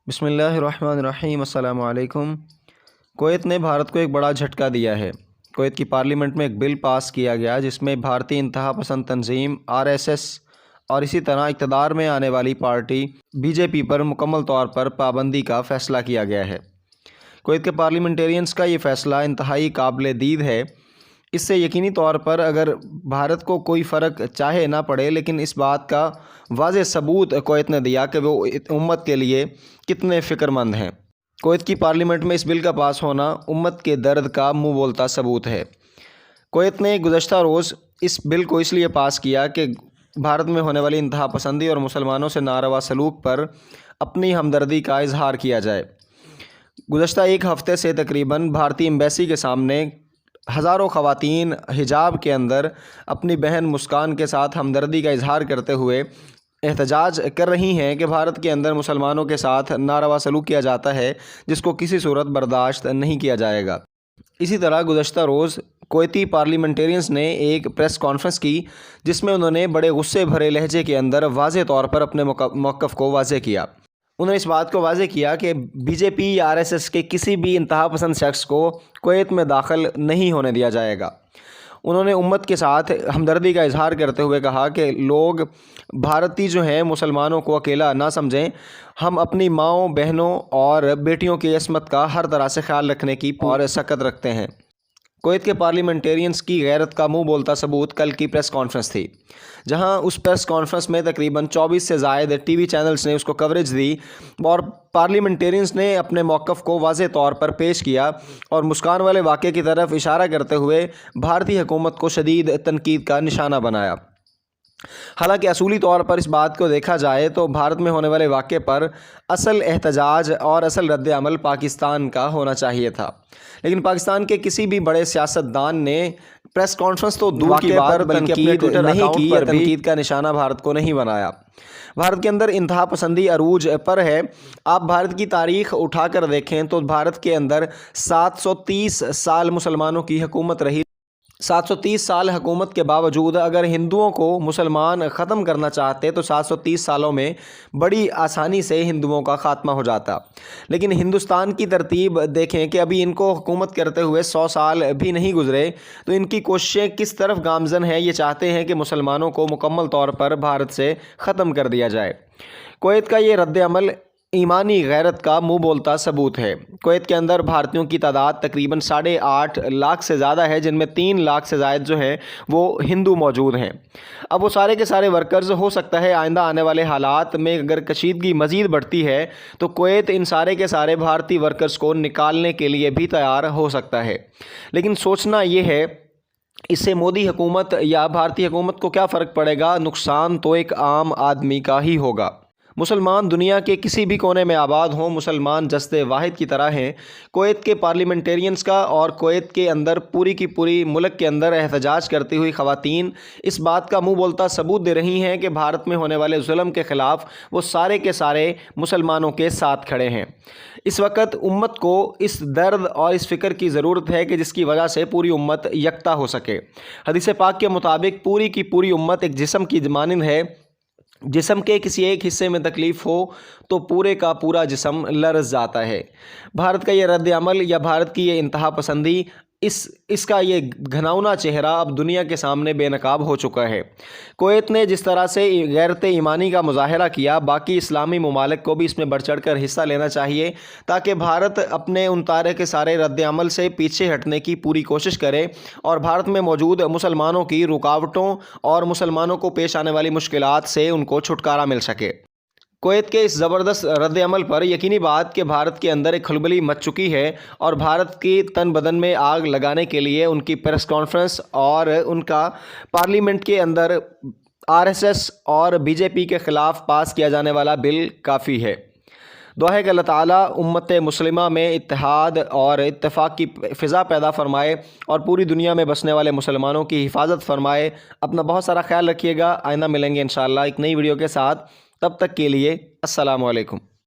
بسم اللہ الرحمن الرحیم۔ السلام علیکم۔ کویت نے بھارت کو ایک بڑا جھٹکا دیا ہے۔ کویت کی پارلیمنٹ میں ایک بل پاس کیا گیا جس میں بھارتی انتہا پسند تنظیم RSS اور اسی طرح اقتدار میں آنے والی پارٹی BJP پر مکمل طور پر پابندی کا فیصلہ کیا گیا ہے۔ کویت کے پارلیمنٹیرینز کا یہ فیصلہ انتہائی قابل دید ہے۔ اس سے یقینی طور پر اگر بھارت کو کوئی فرق چاہے نہ پڑے، لیکن اس بات کا واضح ثبوت کویت نے دیا کہ وہ امت کے لیے کتنے فکر مند ہیں۔ کویت کی پارلیمنٹ میں اس بل کا پاس ہونا امت کے درد کا منہ بولتا ثبوت ہے۔ کویت نے گزشتہ روز اس بل کو اس لیے پاس کیا کہ بھارت میں ہونے والی انتہا پسندی اور مسلمانوں سے ناروا سلوک پر اپنی ہمدردی کا اظہار کیا جائے۔ گزشتہ ایک ہفتے سے تقریباً بھارتی ایمبیسی کے سامنے ہزاروں خواتین حجاب کے اندر اپنی بہن مسکان کے ساتھ ہمدردی کا اظہار کرتے ہوئے احتجاج کر رہی ہیں کہ بھارت کے اندر مسلمانوں کے ساتھ ناروا سلوک کیا جاتا ہے جس کو کسی صورت برداشت نہیں کیا جائے گا۔ اسی طرح گزشتہ روز کویتی پارلیمنٹیرینز نے ایک پریس کانفرنس کی جس میں انہوں نے بڑے غصے بھرے لہجے کے اندر واضح طور پر اپنے موقف کو واضح کیا۔ انہوں نے اس بات کو واضح کیا کہ BJP یا RSS کے کسی بھی انتہا پسند شخص کو کویت میں داخل نہیں ہونے دیا جائے گا۔ انہوں نے امت کے ساتھ ہمدردی کا اظہار کرتے ہوئے کہا کہ لوگ بھارتی جو ہیں مسلمانوں کو اکیلا نہ سمجھیں، ہم اپنی ماؤں، بہنوں اور بیٹیوں کی عصمت کا ہر طرح سے خیال رکھنے کی اور سخت رکھتے ہیں۔ کویت کے پارلیمنٹیرینز کی غیرت کا منہ بولتا ثبوت کل کی پریس کانفرنس تھی، جہاں اس پریس کانفرنس میں تقریباً 24 سے زائد TV چینلز نے اس کو کوریج دی اور پارلیمنٹیرینز نے اپنے موقف کو واضح طور پر پیش کیا اور مسکان والے واقعے کی طرف اشارہ کرتے ہوئے بھارتی حکومت کو شدید تنقید کا نشانہ بنایا۔ حالانکہ اصولی طور پر اس بات کو دیکھا جائے تو بھارت میں ہونے والے واقعے پر اصل احتجاج اور اصل رد عمل پاکستان کا ہونا چاہیے تھا، لیکن پاکستان کے کسی بھی بڑے سیاستدان نے پریس کانفرنس تو دور کی بات بلکہ اپنے ٹویٹر نہیں کی یا تنقید کا نشانہ بھارت کو نہیں بنایا۔ بھارت کے اندر انتہا پسندی عروج پر ہے۔ آپ بھارت کی تاریخ اٹھا کر دیکھیں تو بھارت کے اندر 730 سال مسلمانوں کی حکومت رہی۔ 730 سال حکومت کے باوجود اگر ہندوؤں کو مسلمان ختم کرنا چاہتے تو 730 سالوں میں بڑی آسانی سے ہندوؤں کا خاتمہ ہو جاتا، لیکن ہندوستان کی ترتیب دیکھیں کہ ابھی ان کو حکومت کرتے ہوئے 100 سال بھی نہیں گزرے تو ان کی کوششیں کس طرف گامزن ہیں۔ یہ چاہتے ہیں کہ مسلمانوں کو مکمل طور پر بھارت سے ختم کر دیا جائے۔ کویت کا یہ رد عمل ایمانی غیرت کا منہ بولتا ثبوت ہے۔ کویت کے اندر بھارتیوں کی تعداد تقریباً 8.5 لاکھ سے زیادہ ہے، جن میں 3 لاکھ سے زائد جو ہیں وہ ہندو موجود ہیں۔ اب وہ سارے کے سارے ورکرز ہو سکتا ہے آئندہ آنے والے حالات میں اگر کشیدگی مزید بڑھتی ہے تو کویت ان سارے کے سارے بھارتی ورکرز کو نکالنے کے لیے بھی تیار ہو سکتا ہے، لیکن سوچنا یہ ہے اس سے مودی حکومت یا بھارتی حکومت کو کیا فرق پڑے گا؟ نقصان تو ایک عام آدمی کا ہی ہوگا۔ مسلمان دنیا کے کسی بھی کونے میں آباد ہوں، مسلمان جسد واحد کی طرح ہیں۔ کویت کے پارلیمنٹیرینز کا اور کویت کے اندر پوری کی پوری ملک کے اندر احتجاج کرتی ہوئی خواتین اس بات کا منہ بولتا ثبوت دے رہی ہیں کہ بھارت میں ہونے والے ظلم کے خلاف وہ سارے کے سارے مسلمانوں کے ساتھ کھڑے ہیں۔ اس وقت امت کو اس درد اور اس فکر کی ضرورت ہے کہ جس کی وجہ سے پوری امت یکتا ہو سکے۔ حدیث پاک کے مطابق پوری کی پوری امت ایک جسم کی مانند ہے۔ جسم کے کسی ایک حصے میں تکلیف ہو تو پورے کا پورا جسم لرز جاتا ہے۔ بھارت کا یہ رد عمل یا بھارت کی یہ انتہا پسندی، اس کا یہ گھناؤنا چہرہ اب دنیا کے سامنے بے نقاب ہو چکا ہے۔ کویت نے جس طرح سے غیرت ایمانی کا مظاہرہ کیا، باقی اسلامی ممالک کو بھی اس میں بڑھ چڑھ کر حصہ لینا چاہیے تاکہ بھارت اپنے ان سارے کے سارے رد عمل سے پیچھے ہٹنے کی پوری کوشش کرے اور بھارت میں موجود مسلمانوں کی رکاوٹوں اور مسلمانوں کو پیش آنے والی مشکلات سے ان کو چھٹکارا مل سکے۔ کویت کے اس زبردست رد عمل پر یقینی بات کہ بھارت کے اندر ایک کھلبلی مچ چکی ہے اور بھارت کی تن بدن میں آگ لگانے کے لیے ان کی پریس کانفرنس اور ان کا پارلیمنٹ کے اندر RSS اور BJP کے خلاف پاس کیا جانے والا بل کافی ہے۔ دعا ہے کہ اللہ تعالیٰ امت مسلمہ میں اتحاد اور اتفاق کی فضا پیدا فرمائے اور پوری دنیا میں بسنے والے مسلمانوں کی حفاظت فرمائے۔ اپنا بہت سارا خیال رکھیے گا۔ آئندہ ملیں گے انشاءاللہ ایک نئی ویڈیو کے ساتھ، تب تک کے لیے السلام علیکم۔